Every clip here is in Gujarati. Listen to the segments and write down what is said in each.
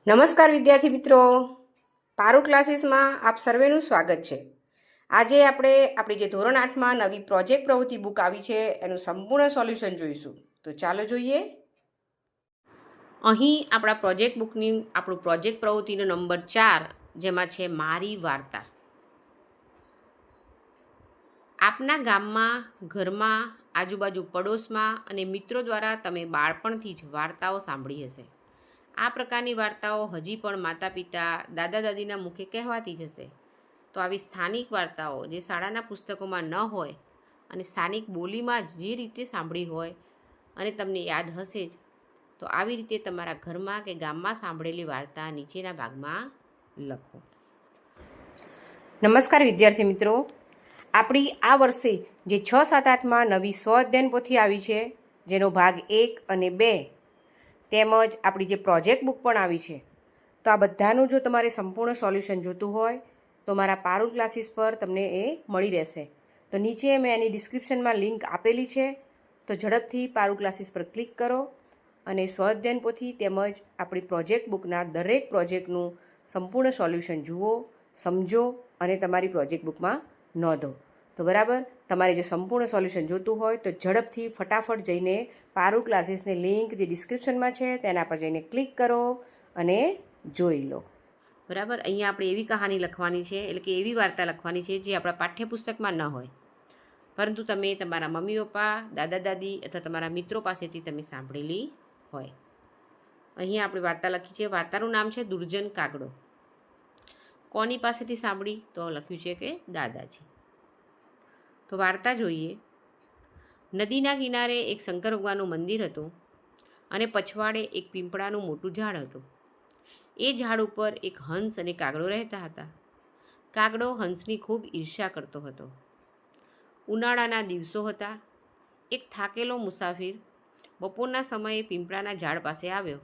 નમસ્કાર વિદ્યાર્થી મિત્રો, પારુ ક્લાસીસમાં આપ સર્વેનું સ્વાગત છે। આજે આપણે આપણી જે ધોરણ 8માં નવી પ્રોજેક્ટ પ્રવૃત્તિ બુક આવી છે એનું સંપૂર્ણ સોલ્યુશન જોઈશું। તો ચાલો જોઈએ। અહીં આપણા પ્રોજેક્ટ બુકની આપણું પ્રોજેક્ટ પ્રવૃત્તિનો નંબર 4, જેમાં છે મારી વાર્તા। આપના ગામમાં, ઘરમાં, આજુબાજુ પડોશમાં અને મિત્રો દ્વારા તમે બાળપણથી જ વાર્તાઓ સાંભળી હશે। આ પ્રકારની વાર્તાઓ હજી પણ માતા પિતા, દાદા દાદીના મુખે કહેવાતી જ હશે। તો આવી સ્થાનિક વાર્તાઓ જે શાળાના પુસ્તકોમાં ન હોય અને સ્થાનિક બોલીમાં જ જે રીતે સાંભળી હોય અને તમને યાદ હશે જ, તો આવી રીતે તમારા ઘરમાં કે ગામમાં સાંભળેલી વાર્તા નીચેના ભાગમાં લખો। નમસ્કાર વિદ્યાર્થી મિત્રો, આપણી આ વર્ષે જે 6, 7, 8માં નવી સ્વ-અધ્યયન પોથી આવી છે, જેનો ભાગ 1 અને 2 તેમજ આપણી જે પ્રોજેક્ટ બુક પણ આવી છે, તો આ બધાનું જો તમારે સંપૂર્ણ સોલ્યુશન જોતું હોય તો મારા પારુલ ક્લાસીસ પર તમને એ મળી રહેશે। તો નીચે મેં એની ડિસ્ક્રિપ્શનમાં લિંક આપેલી છે, તો ઝડપથી પારુલ ક્લાસીસ પર ક્લિક કરો અને સ્વ-અધ્યયન પોથી તેમજ આપણી પ્રોજેક્ટ બુકના દરેક પ્રોજેક્ટનું સંપૂર્ણ સોલ્યુશન જુઓ, સમજો અને તમારી પ્રોજેક્ટ બુકમાં નોંધો। તો બરાબર, તમારે જો સંપૂર્ણ સોલ્યુશન જોતું હોય તો ઝડપથી ફટાફટ જઈને પારુ ક્લાસીસની લિંક જે ડિસ્ક્રિપ્શનમાં છે તેના પર જઈને ક્લિક કરો અને જોઈ લો। બરાબર, અહીંયા આપણે એવી કહાની લખવાની છે, એટલે કે એવી વાર્તા લખવાની છે જે આપણા પાઠ્યપુસ્તકમાં ન હોય, પરંતુ તમે તમારા મમ્મી પપ્પા, દાદા દાદી અથવા તમારા મિત્રો પાસેથી તમે સાંભળેલી હોય। અહીંયા આપણે વાર્તા લખી છે, વાર્તાનું નામ છે દુર્જન કાગડો। કોની પાસેથી સાંભળી? તો લખ્યું છે કે દાદાજી। તો વાર્તા જોઈએ। નદીના કિનારે એક શંકર ભગવાનનું મંદિર હતું અને પછવાડે એક પીપળાનું મોટું ઝાડ હતું। એ ઝાડ ઉપર એક હંસ અને કાગડો રહેતા હતા। કાગડો હંસની ખૂબ ઈર્ષ્યા કરતો હતો। ઉનાળાના દિવસો હતા। એક થાકેલો મુસાફિર બપોરના સમયે પીપળાના ઝાડ પાસે આવ્યો।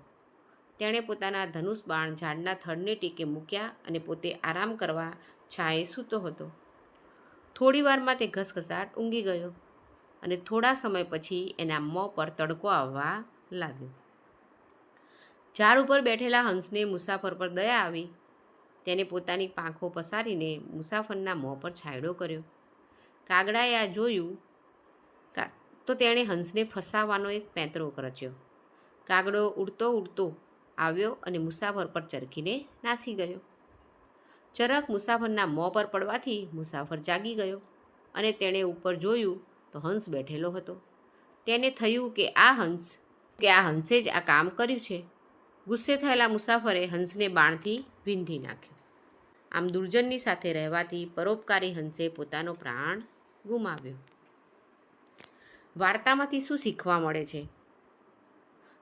તેણે પોતાના ધનુષ બાણ ઝાડના થડને ટેકે મૂક્યા અને પોતે આરામ કરવા છાંયે સૂતો હતો। થોડી વારમાં તે ઘસઘસાટ ઊંઘી ગયો અને થોડા સમય પછી એના મોં પર તડકો આવવા લાગ્યો। ઝાડ ઉપર બેઠેલા હંસને મુસાફર પર દયા આવી। તેને પોતાની પાંખો પસારીને મુસાફરના મોં પર છાંયડો કર્યો। કાગડાએ આ જોયું તો તેણે હંસને ફસાવવાનો એક પેંતરો રચ્યો। કાગડો ઉડતો ઉડતો આવ્યો અને મુસાફર પર ચરખીને નાસી ગયો। ચરખ મુસાફરના મોં પર પડવાથી મુસાફર જાગી ગયો અને તેણે ઉપર જોયું તો હંસ બેઠેલો હતો। તેને થયું કે આ હંસે જ આ કામ કર્યું છે। ગુસ્સે થયેલા મુસાફરે હંસને બાણથી વીંધી નાખ્યો। આમ દુર્જનની સાથે રહેવાથી પરોપકારી હંસે પોતાનો પ્રાણ ગુમાવ્યો। વાર્તામાંથી શું શીખવા મળે છે?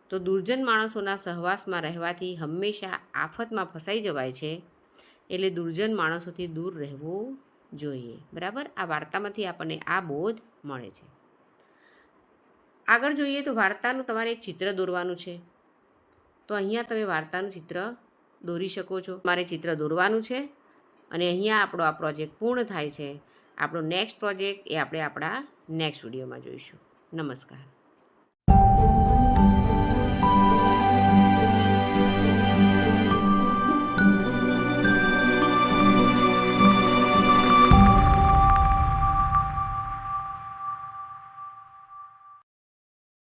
તો દુર્જન માણસોના સહવાસમાં રહેવાથી હંમેશા આફતમાં ફસાઈ જવાય છે, એટલે દુર્જન માણસોથી દૂર રહેવું જોઈએ। બરાબર, આ વાર્તામાંથી આપણને આ બોધ મળે છે। આગળ જોઈએ તો વાર્તાનું તમારે એક ચિત્ર દોરવાનું છે। તો અહીંયા તમે વાર્તાનું ચિત્ર દોરી શકો છો। તમારે ચિત્ર દોરવાનું છે અને અહીંયા આપણો આ પ્રોજેક્ટ પૂર્ણ થાય છે। આપણો નેક્સ્ટ પ્રોજેક્ટ એ આપણે આપણા નેક્સ્ટ વિડીયોમાં જોઈશું। નમસ્કાર।